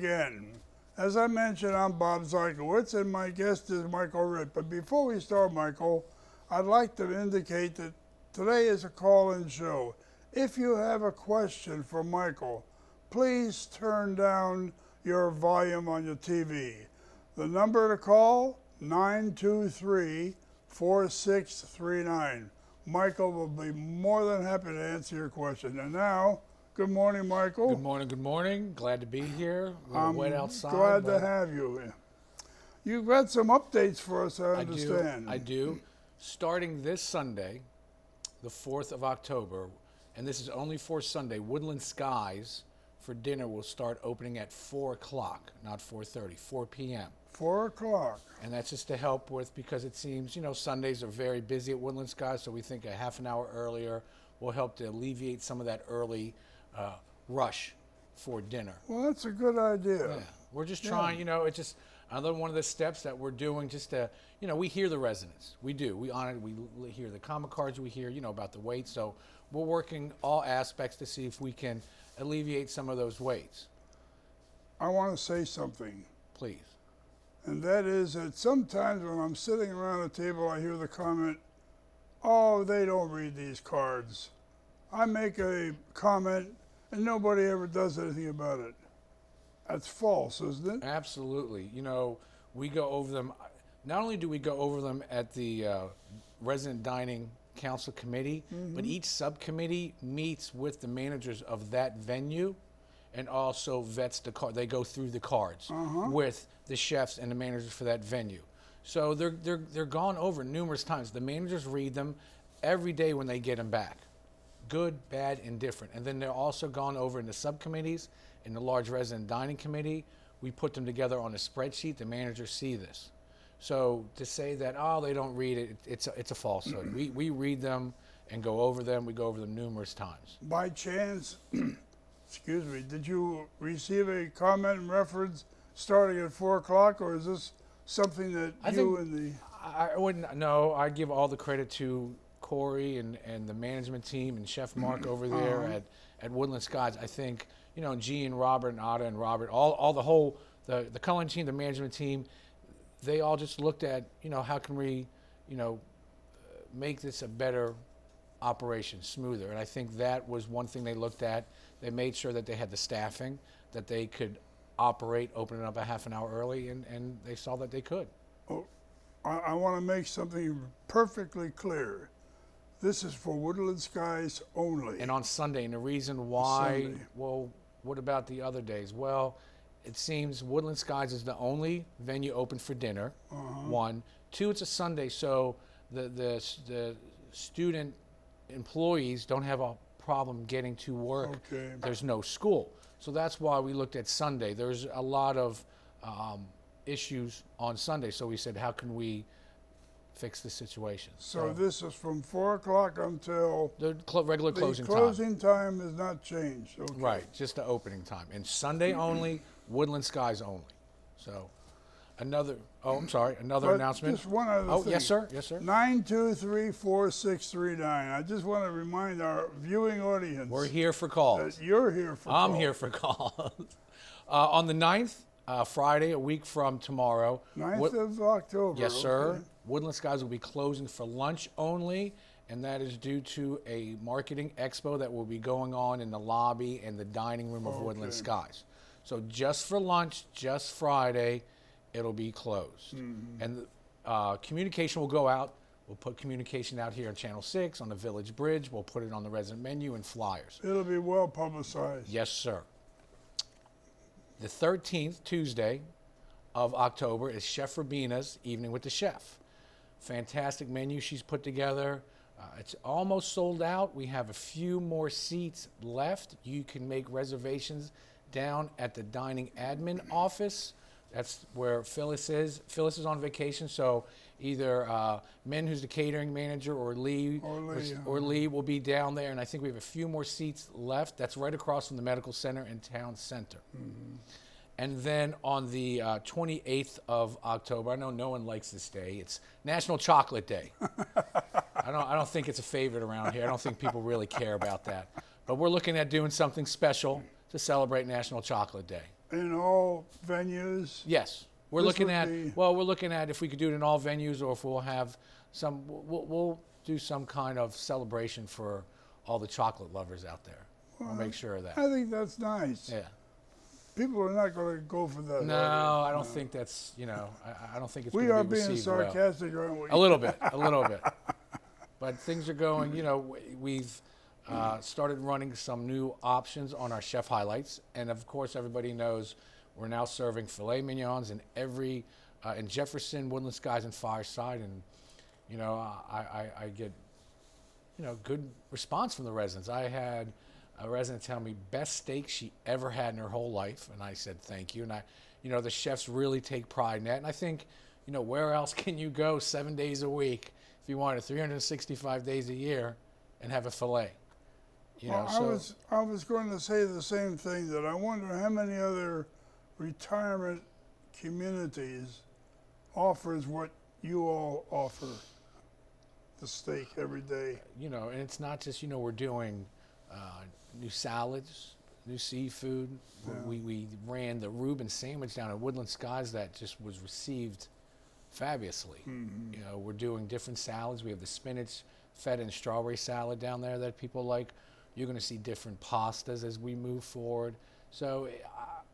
again. As I mentioned, I'm Bob Zykowitz, and my guest is Michael Ritt. But before we start, Michael, I'd like to indicate that today is a call-in show. If you have a question for Michael, please turn down your volume on your TV. The number to call, 923-4639. Michael will be more than happy to answer your question. And now, good morning, Michael. Good morning, good morning. Glad to be here. A little wet outside. Glad to have you. You've got some updates for us, I understand. I do. Starting this Sunday, the 4th of October, and this is only for Sunday, Woodland Skies for dinner will start opening at 4 o'clock, not 4:30, 4 p.m. 4 o'clock. And that's just to help with, because it seems, Sundays are very busy at Woodland Skies, so we think a half an hour earlier will help to alleviate some of that early rush for dinner. Well, that's a good idea. Yeah. We're just trying, it's just another one of the steps that we're doing just to, we hear the residents. We do. We honor, we hear the comment cards, we hear, about the wait. So we're working all aspects to see if we can alleviate some of those waits. I want to say something. Please. And that is that sometimes when I'm sitting around a table, I hear the comment, oh, they don't read these cards. I make a comment and nobody ever does anything about it. That's false, isn't it? Absolutely. We go over them. Not only do we go over them at the Resident Dining Council Committee, but each subcommittee meets with the managers of that venue and also vets the card. They go through the cards with the chefs and the managers for that venue. So they're gone over numerous times. The managers read them every day when they get them back. Good, bad, indifferent. And then they're also gone over in the subcommittees, in the large resident dining committee. We put them together on a spreadsheet. The managers see this. So to say that, oh, they don't read it, it's a falsehood. We read them and go over them. We go over them numerous times. By chance, excuse me, did you receive a comment and reference starting at 4 o'clock, or is this something that I wouldn't know. I give all the credit to Corey and the management team and Chef Mark over there at Woodland Skies. I think, G and Robert and Ada and Robert, all the whole, the culinary team, the management team, they all just looked at, how can we, make this a better operation, smoother. And I think that was one thing they looked at. They made sure that they had the staffing, that they could operate, open it up a half an hour early, and they saw that they could. Oh, I want to make something perfectly clear. This is for Woodland Skies only. And on Sunday, and the reason why, well, what about the other days? Well, it seems Woodland Skies is the only venue open for dinner, one. Two, it's a Sunday, so the student employees don't have a problem getting to work. Okay. There's no school. So that's why we looked at Sunday. There's a lot of issues on Sunday, so we said, how can we fix the situation? So this is from 4 o'clock until the regular closing time. The closing time has not changed. Okay. Right, just the opening time. And Sunday only, Woodland Skies only. So another announcement. Just one other thing. Yes, sir. 923-4639. I just want to remind our viewing audience. We're here for calls. That you're here for calls. I'm here for calls. On the 9th, Friday, a week from tomorrow. 9th of October. Yes, sir. Okay. Woodland Skies will be closing for lunch only, and that is due to a marketing expo that will be going on in the lobby and the dining room of Woodland Skies. So just for lunch, just Friday, it'll be closed. And communication will go out. We'll put communication out here on Channel 6, on the Village Bridge. We'll put it on the resident menu and flyers. It'll be well publicized. Yes, sir. The 13th, Tuesday of October, is Chef Robina's Evening with the Chef. Fantastic menu she's put together. It's almost sold out. We have a few more seats left. You can make reservations down at the dining admin office. That's where Phyllis is. Phyllis is on vacation, so either Min, who's the catering manager, or Lee will be down there. And I think we have a few more seats left. That's right across from the medical center and town center. And then on the 28th of October, I know no one likes this day. It's National Chocolate Day. I don't think it's a favorite around here. I don't think people really care about that. But we're looking at doing something special to celebrate National Chocolate Day. in all venues. Yes, we're This looking would at. be- Well, we're looking at if we could do it in all venues, or if we'll have some. We'll do some kind of celebration for all the chocolate lovers out there. We'll make sure of that. I think that's nice. Yeah. People are not going to go for that. No, are they? I don't think that's. I don't think it's. We gonna are be being received well. sarcastic, aren't we? A little bit, a little bit. But things are going, we've started running some new options on our chef highlights. And of course, everybody knows we're now serving filet mignons in Jefferson, Woodland Skies, and Fireside. And, I get, good response from the residents. I had a resident tell me best steak she ever had in her whole life. And I said, thank you. And the chefs really take pride in that. And I think, where else can you go 7 days a week if you wanted 365 days a year and have a filet? I was going to say the same thing, that I wonder how many other retirement communities offers what you all offer, the steak every day. And it's not just, we're doing new salads, new seafood. Yeah. We ran the Reuben sandwich down at Woodland Skies that just was received fabulously. Mm-hmm. We're doing different salads. We have the spinach, feta, and strawberry salad down there that people like. You're going to see different pastas as we move forward. So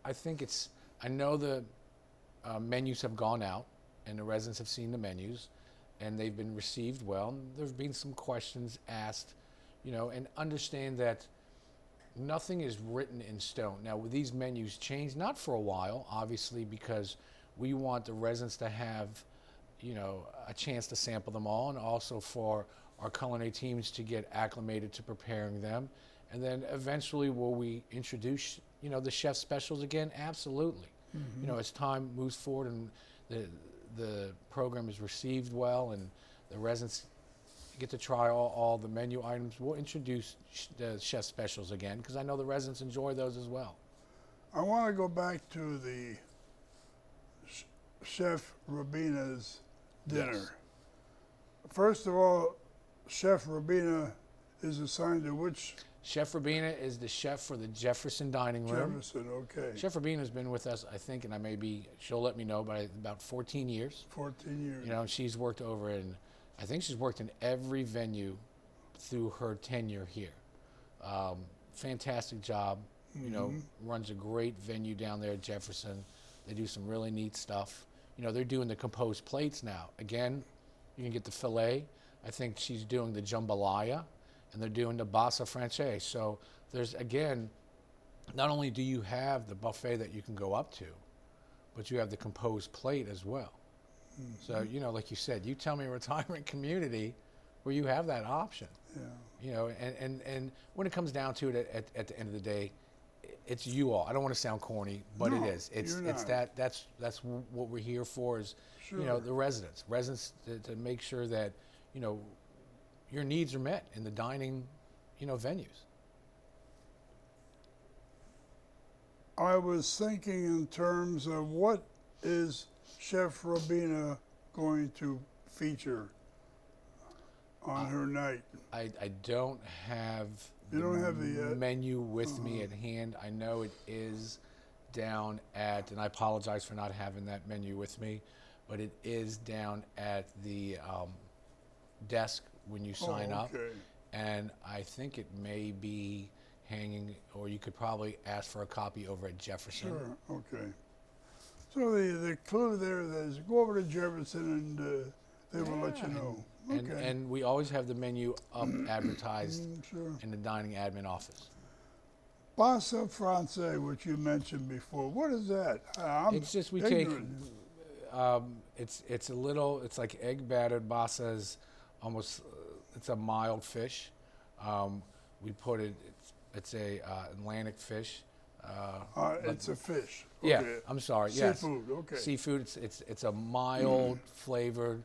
I think I know the menus have gone out and the residents have seen the menus and they've been received well. There have been some questions asked, and understand that nothing is written in stone. Now, with these menus change, not for a while, obviously, because we want the residents to have, a chance to sample them all, and also for our culinary teams to get acclimated to preparing them. And then eventually will we introduce, the chef specials again? Absolutely. Mm-hmm. As time moves forward and the program is received well and the residents get to try all the menu items, we'll introduce the chef specials again, because I know the residents enjoy those as well. I want to go back to the Chef Robina's dinner. Yes. First of all, Chef Robina is assigned to which? Chef Robina is the chef for the Jefferson dining room. Jefferson, okay. Chef Robina has been with us, I think, and she'll let me know, but about 14 years. 14 years. And she's worked I think she's worked in every venue through her tenure here. Fantastic job. Runs a great venue down there at Jefferson. They do some really neat stuff. They're doing the composed plates now. Again, you can get the filet. I think she's doing the jambalaya, and they're doing the bassa francese. So there's, again, not only do you have the buffet that you can go up to, but you have the composed plate as well. So, like you said, you tell me a retirement community where you have that option. Yeah. And when it comes down to it, at the end of the day, it's you all. I don't want to sound corny, but No, it is. It's you're not. that's what we're here for, is Sure. the residents to make sure that your needs are met in the dining venues. I was thinking in terms of what is Chef Robina going to feature on her night. I don't have You don't have the menu with me at hand. I know it is down at, and I apologize for not having that menu with me, but it is down at the desk when you sign up. Okay. And I think it may be hanging, or you could probably ask for a copy over at Jefferson. Sure, okay. So the clue there is go over to Jefferson and they will let you know. Okay. And we always have the menu up advertised Sure. in the dining admin office. Bassa francese, which you mentioned before, what is that? It's just we ignorant. it's like egg battered. Bassa's almost, it's a mild fish. We put it's a Atlantic fish. It's a fish. Yeah, Okay. I'm sorry. Yes. Seafood, okay. Seafood. It's a mild flavored,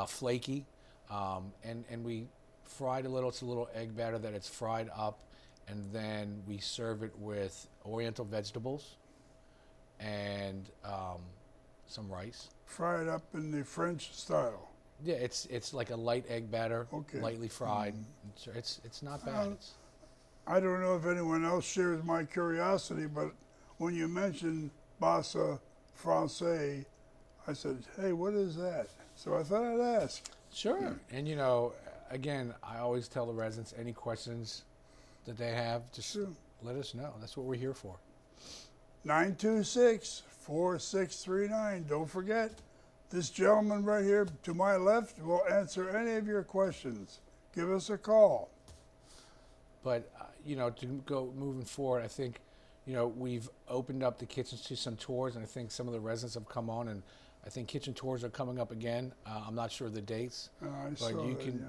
flaky, and we fried a little. It's a little egg batter that it's fried up, and then we serve it with Oriental vegetables and some rice. Fried up in the French style. Yeah, it's like a light egg batter, Okay. lightly fried. It's not bad. I don't know if anyone else shares my curiosity, but when you mentioned Bassa Francais. I said, hey, what is that? So I thought I'd ask. Sure. And again, I always tell the residents any questions that they have, just let us know. That's what we're here for. 926-4639. Don't forget, this gentleman right here to my left will answer any of your questions. Give us a call. But, to go moving forward, I think, we've opened up the kitchens to some tours, and I think some of the residents have come on, and I think kitchen tours are coming up again. I'm not sure of the dates, but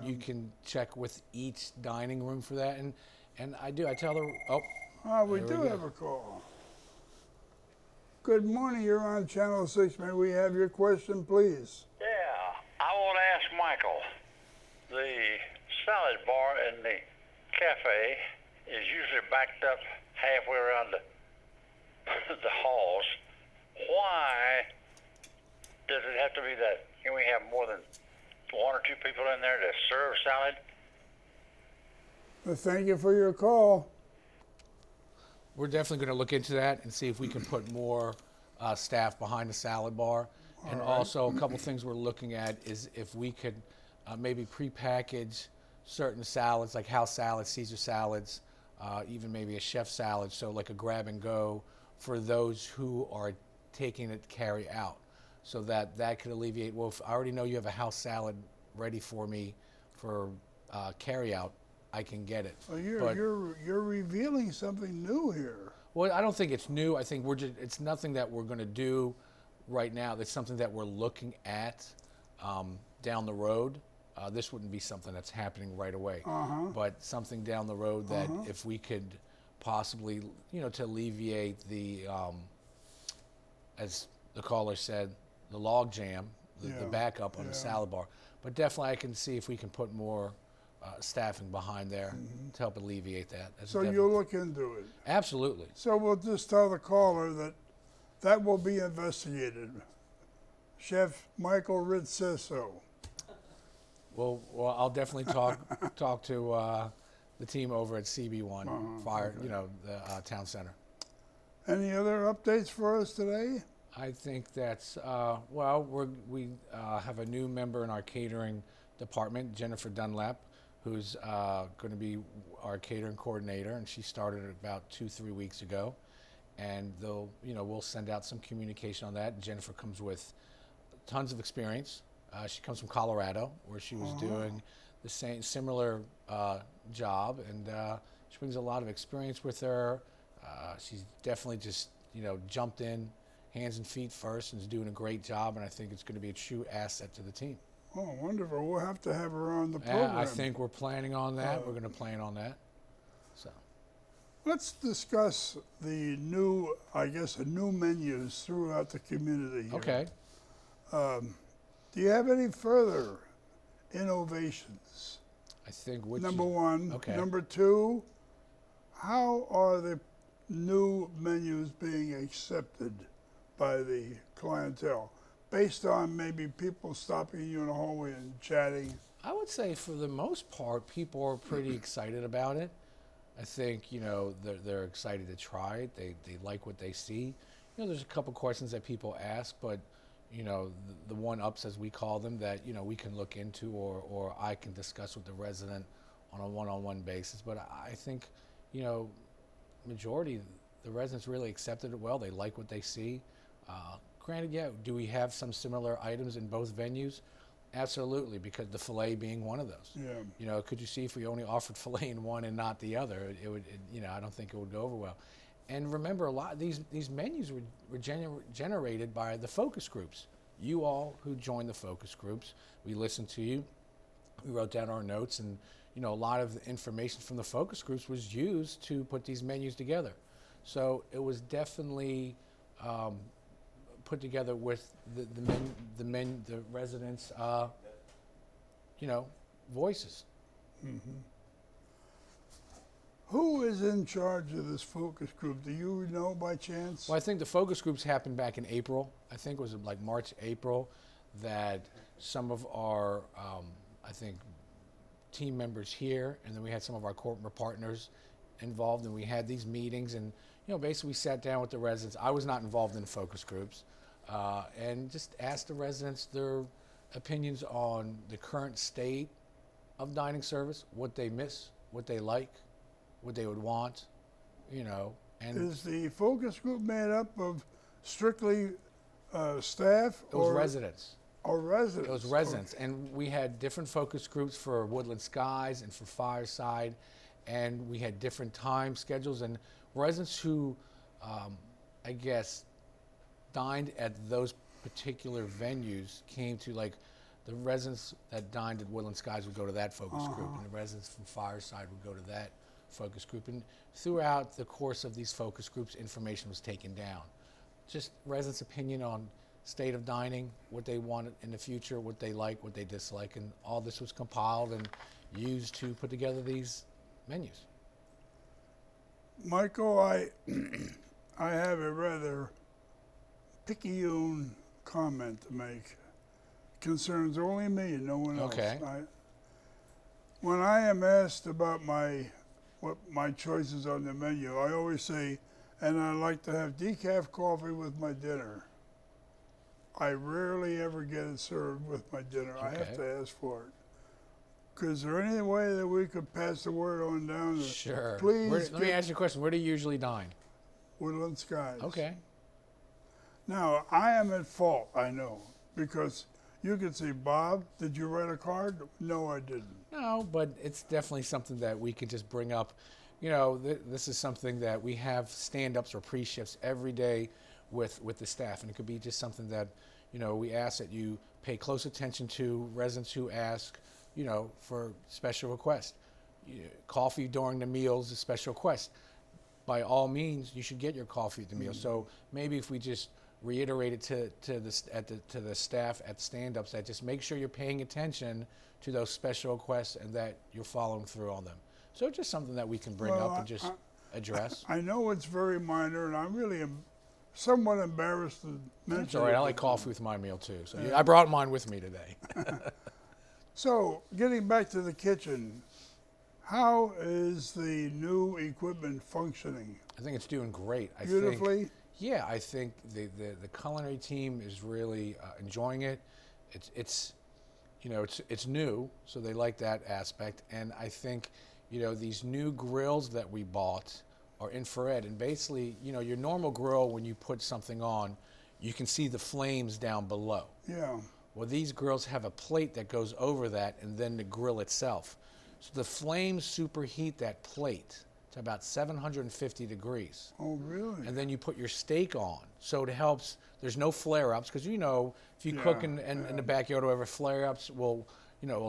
you can check with each dining room for that. And I tell her, we do have a call. Good morning, you're on Channel 6. May we have your question, please? Yeah, I want to ask Michael. The salad bar in the cafe is usually backed up halfway around the halls. Why does it have to be that? Can we have more than one or two people in there to serve salad? Well, thank you for your call. we're definitely going to look into that and see if we can put more staff behind the salad bar. And also a couple things we're looking at is if we could maybe prepackage certain salads like house salads, Caesar salads, even maybe a chef salad, so like a grab and go for those who are taking it carry out, so that could alleviate, well, if I already know you have a house salad ready for me for carry out, I can get it. Well, you're revealing something new here. Well, I don't think it's new. I think it's nothing that we're going to do right now. It's something that we're looking at down the road. This wouldn't be something that's happening right away, but something down the road that if we could possibly, to alleviate the, as the caller said, the log jam, the backup on the salad bar. But definitely I can see if we can put more staffing behind there to help alleviate that. That's so you'll look into it? Absolutely. So we'll just tell the caller that will be investigated. Chef Michael Ritz says so. Well, I'll definitely talk to the team over at CB1 Fire, the town center. Any other updates for us today? I think that's we have a new member in our catering department, Jennifer Dunlap, who's going to be our catering coordinator, and she started about 2-3 weeks ago. And we'll send out some communication on that. Jennifer comes with tons of experience. She comes from Colorado, where she was doing the similar job, and she brings a lot of experience with her. She's definitely just jumped in, hands and feet first, and is doing a great job. And I think it's going to be a true asset to the team. Oh, wonderful! We'll have to have her on the program. I think we're planning on that. We're going to plan on that. So, let's discuss the new menus throughout the community here. Okay. Do you have any further innovations? I think number one. Okay. Number two, how are the new menus being accepted by the clientele, based on maybe people stopping you in the hallway and chatting? I would say for the most part, people are pretty excited about it. I think, they're excited to try it. They like what they see. There's a couple questions that people ask, but the one-ups, as we call them, that, we can look into or I can discuss with the resident on a one-on-one basis. But I think, majority, the residents really accepted it well. They like what they see. Granted, do we have some similar items in both venues? Absolutely, because the filet being one of those. Yeah. Could you see if we only offered filet in one and not the other? It would, I don't think it would go over well. And remember, a lot of these menus were generated by the focus groups. You all who joined the focus groups, we listened to you. We wrote down our notes, and a lot of the information from the focus groups was used to put these menus together. So it was definitely put together with the residents' voices. Mm-hmm. Who is in charge of this focus group? Do you know by chance? Well, I think the focus groups happened back in April. I think it was like March, April, that some of our, team members here, and then we had some of our corporate partners involved, and we had these meetings, and, basically we sat down with the residents. I was not involved in the focus groups, and just asked the residents their opinions on the current state of dining service, what they miss, what they like, what they would want, and Is the focus group made up of strictly staff it was or residents. or residents? It was residents, and we had different focus groups for Woodland Skies and for Fireside, and we had different time schedules, and residents who, I guess, dined at those particular venues came to, like, the residents that dined at Woodland Skies would go to that focus group, and the residents from Fireside would go to that focus group, and throughout the course of these focus groups, information was taken down. Just residents' opinion on state of dining, what they want in the future, what they like, what they dislike, and all this was compiled and used to put together these menus. Michael, I I have a rather picayune comment to make. Concerns only me and no one else. Okay. When I am asked about what my choices on the menu, I always say, and I like to have decaf coffee with my dinner. I rarely ever get it served with my dinner. I have Okay. to ask for it. Is there any way that we could pass the word on down to, Sure. please Let me get ask you a question. Where do you usually dine? Woodland Skies? Okay. Now, I am at fault, I know, because you could say, Bob, did you write a card? No, I didn't. No, but it's definitely something that we can just bring up. This is something that we have stand-ups or pre-shifts every day with the staff, and it could be just something that, we ask that you pay close attention to residents who ask, for special requests. Coffee during the meals is a special request. By all means, you should get your coffee at the meal. So maybe if we just reiterate it to the staff at stand-ups, that just make sure you're paying attention to those special requests and that you're following through on them. So it's just something that we can bring Well, up and just address. I know it's very minor, and I'm really somewhat embarrassed to mention It's all right. it. I like coffee with my meal too. So I brought mine with me today. So, getting back to the kitchen, how is the new equipment functioning? I think it's doing great. Beautifully? I think the culinary team is really enjoying it. It's new, so they like that aspect. And I think, these new grills that we bought are infrared. And basically, your normal grill, when you put something on, you can see the flames down below. Yeah. Well, these grills have a plate that goes over that and then the grill itself. So the flames superheat that plate to about 750 degrees. Oh, really? And then you put your steak on. So it helps, there's no flare-ups, because if you cook in the backyard or whatever, flare-ups will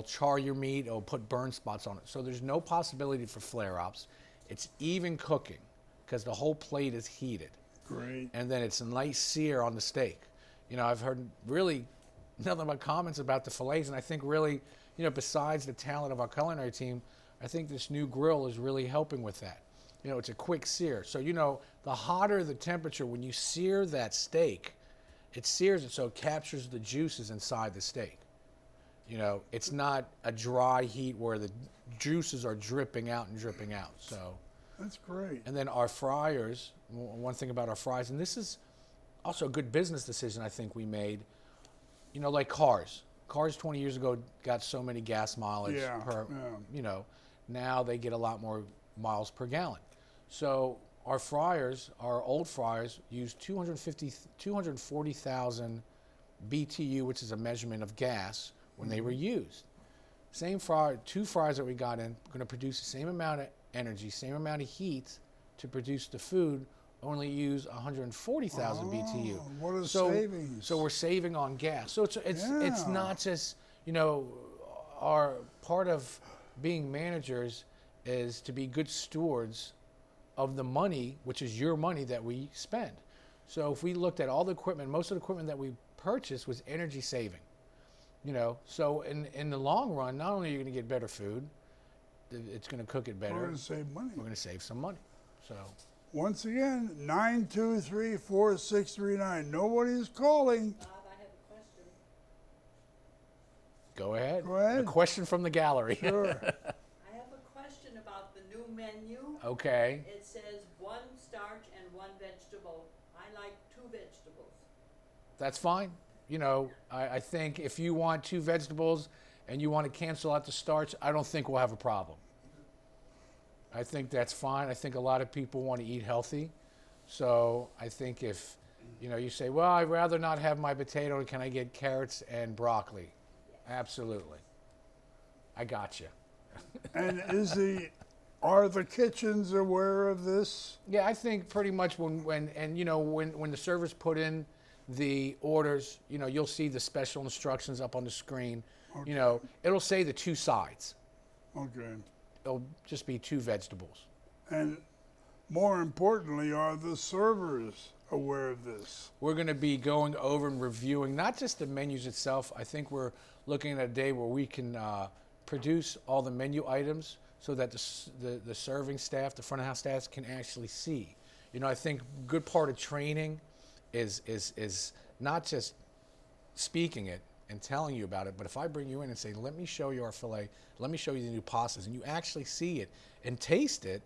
char your meat, it'll put burn spots on it. So there's no possibility for flare-ups. It's even cooking, because the whole plate is heated. Great. And then it's a nice sear on the steak. I've heard really nothing but comments about the fillets, and I think really, besides the talent of our culinary team, I think this new grill is really helping with that. It's a quick sear. So, the hotter the temperature, when you sear that steak, it sears it so it captures the juices inside the steak. It's not a dry heat where the juices are dripping out. So That's great. and then our fryers, one thing about our fries, and this is also a good business decision I think we made, like cars. Cars 20 years ago got so many gas mileage per, now they get a lot more miles per gallon. So our fryers, our old fryers, use 240,000 BTU, which is a measurement of gas, when they were used. Same fryer, two fryers that we got in, going to produce the same amount of energy, same amount of heat to produce the food, only use 140,000 BTU. What a savings. So we're saving on gas. So it's not just, our part of being managers is to be good stewards of the money, which is your money that we spend. So if we looked at all the equipment, most of the equipment that we purchased was energy saving. So in the long run, not only are you going to get better food, it's going to cook it better. We're going to save money. We're going to save some money. So Once again, 923-4639. Nobody's calling. Bob, I have a question. go ahead. Go ahead. A question from the gallery. Sure. I have a question about the new menu. Okay. It says 1 starch and vegetable. I like 2 vegetables. That's fine. You know, I think if you want 2 vegetables and you want to cancel out the starch, I don't think we'll have a problem. I think that's fine. I think a lot of people want to eat healthy. So I think if, you know, you say, well, I'd rather not have my potato, can I get carrots and broccoli? Absolutely. I got you. And are the kitchens aware of this? Yeah, I think pretty much when the servers put in the orders, you know, you'll see the special instructions up on the screen. Okay. You know, it'll say the 2 sides. Okay. It'll just be 2 vegetables. And more importantly, are the servers aware of this? We're going to be going over and reviewing not just the menus itself. I think we're looking at a day where we can produce all the menu items so that the serving staff, the front of house staff, can actually see. You know, I think a good part of training is not just speaking it and telling you about it, but if I bring you in and say, let me show you our filet, let me show you the new pastas, and you actually see it and taste it,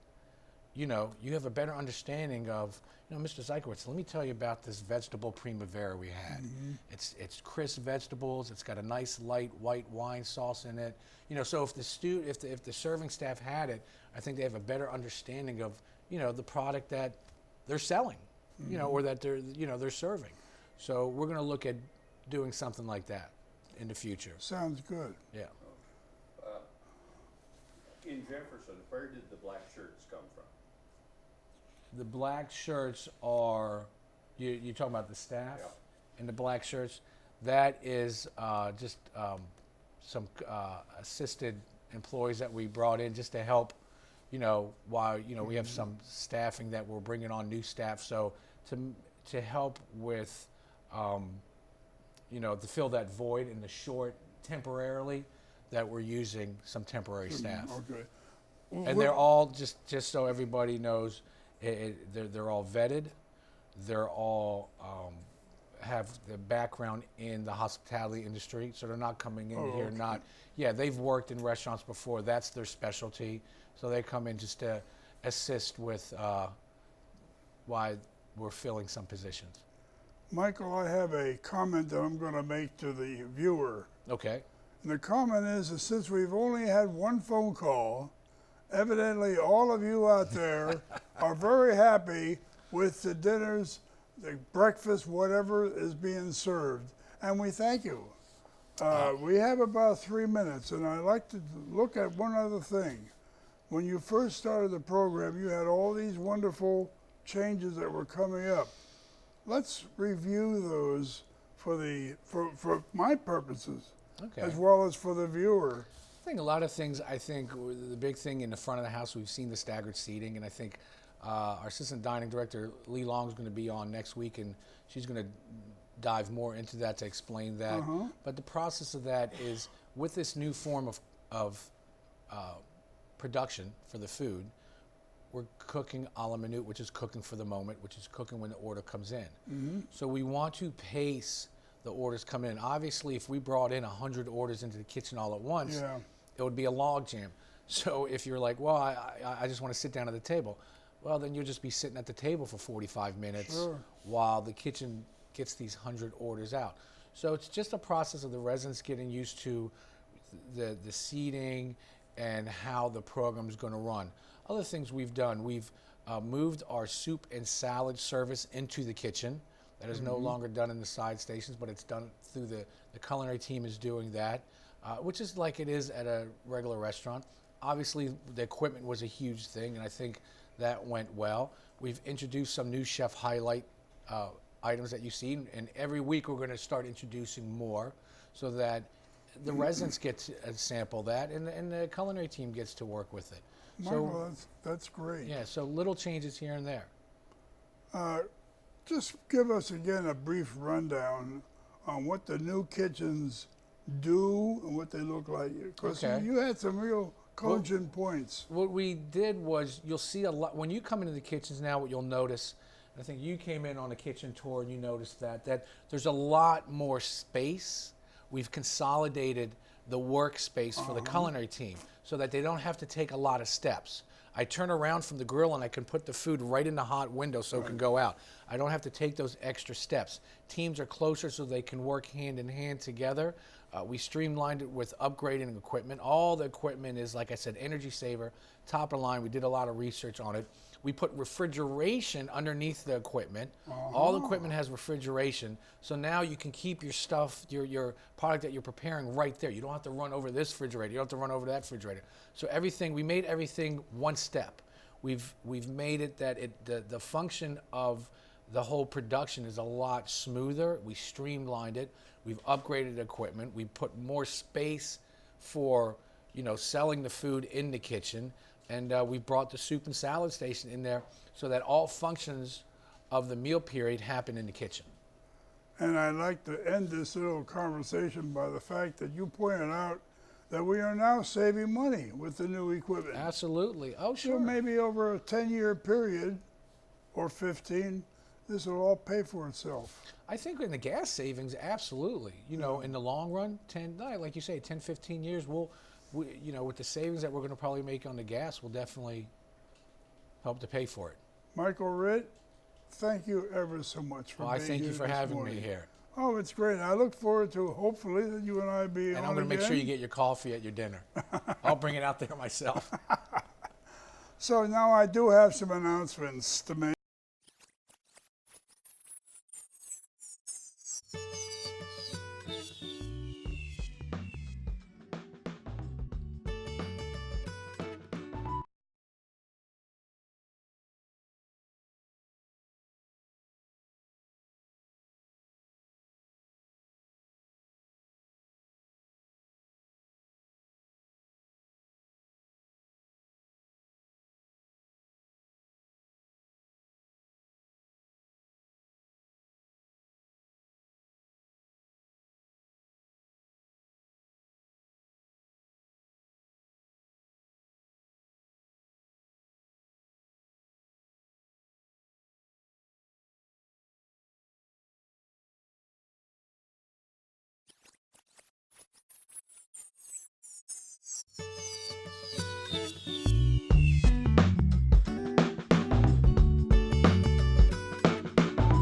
you know, you have a better understanding of, you know, Mr. Zykowitz, let me tell you about this vegetable primavera we had. Mm-hmm. It's crisp vegetables. It's got a nice light white wine sauce in it. You know, so if the serving staff had it, I think they have a better understanding of, you know, the product that they're selling, mm-hmm. you know, or that they're serving. So we're going to look at doing something like that in the future. Sounds good. Yeah. In Jefferson, where did the Blackshirts come from? The Blackshirts are, you're talking about the staff and the Blackshirts. That is just some assisted employees that we brought in just to help, you know, while, you know, we have some staffing that we're bringing on new staff. So to help with, you know, to fill that void in the short temporarily, that we're using some temporary staff. Okay. And they're all, just so everybody knows, they're all vetted. They're all have the background in the hospitality industry, so they're not coming in here they've worked in restaurants before. That's their specialty. So they come in just to assist with why we're filling some positions. Michael, I have a comment that I'm going to make to the viewer. Okay. And the comment is that since we've only had one phone call, evidently all of you out there are very happy with the dinners, the breakfast, whatever is being served. And we thank you. We have about 3 minutes, and I'd like to look at one other thing. When you first started the program, you had all these wonderful changes that were coming up. Let's review those for my purposes, as well as for the viewer. I think a lot of things, the big thing in the front of the house, we've seen the staggered seating, and I think our assistant dining director, Lee Long, is going to be on next week, and she's going to dive more into that to explain that. But the process of that is, with this new form of production for the food, we're cooking a la minute, which is cooking for the moment, which is cooking when the order comes in. So we want to pace the orders coming in. Obviously, if we brought in 100 orders into the kitchen all at once, it would be a log jam. So if you're like, well, I just want to sit down at the table, well, then you'll just be sitting at the table for 45 minutes while the kitchen gets these 100 orders out. So it's just a process of the residents getting used to the seating and how the program is going to run. Other things we've done, we've moved our soup and salad service into the kitchen. That is no longer done in the side stations, but it's done through the culinary team is doing that, which is like it is at a regular restaurant. Obviously, the equipment was a huge thing, and I think that went well. We've introduced some new chef highlight items that you've seen, and every week we're going to start introducing more so that the residents get to sample that, and the culinary team gets to work with it. Michael, that's great. Yeah, so little changes here and there. Just give us again a brief rundown on what the new kitchens do and what they look like. Because you had some real cogent points. What we did was, you'll see a lot, when you come into the kitchens now, what you'll notice, I think you came in on a kitchen tour and you noticed that there's a lot more space. We've consolidated the workspace for the culinary team so that they don't have to take a lot of steps. I turn around from the grill and I can put the food right in the hot window so it can go out. I don't have to take those extra steps. Teams are closer so they can work hand in hand together. We streamlined it with upgrading equipment. All the equipment is, like I said, energy saver, top of the line. We did a lot of research on it. We put refrigeration underneath the equipment. All the equipment has refrigeration. So now you can keep your stuff, your product that you're preparing right there. You don't have to run over this refrigerator. You don't have to run over that refrigerator. So everything, we made everything one step. We've made it that the function of the whole production is a lot smoother. We streamlined it. We've upgraded equipment. We put more space for, selling the in the kitchen. And we brought the soup and salad station in there so that all functions of the meal period happen in the kitchen. And I'd like to end this little conversation by the fact that you pointed out that we are now saving money with the new equipment. Absolutely. Oh, So sure. maybe over a 10-year period, or 15, this will all pay for itself. I think in the gas savings, absolutely. In the long run, like you say, 10, 15 years, with the savings that we're going to probably make on the gas, will definitely help to pay for it. Michael Ritt, thank you ever so much for being here. I thank you for this having morning. me here. Oh, it's great. I look forward to, hopefully, that you and I be on And I'm going to make sure again. you get your coffee at your dinner. I'll bring it out there myself. So now I do have some announcements to make.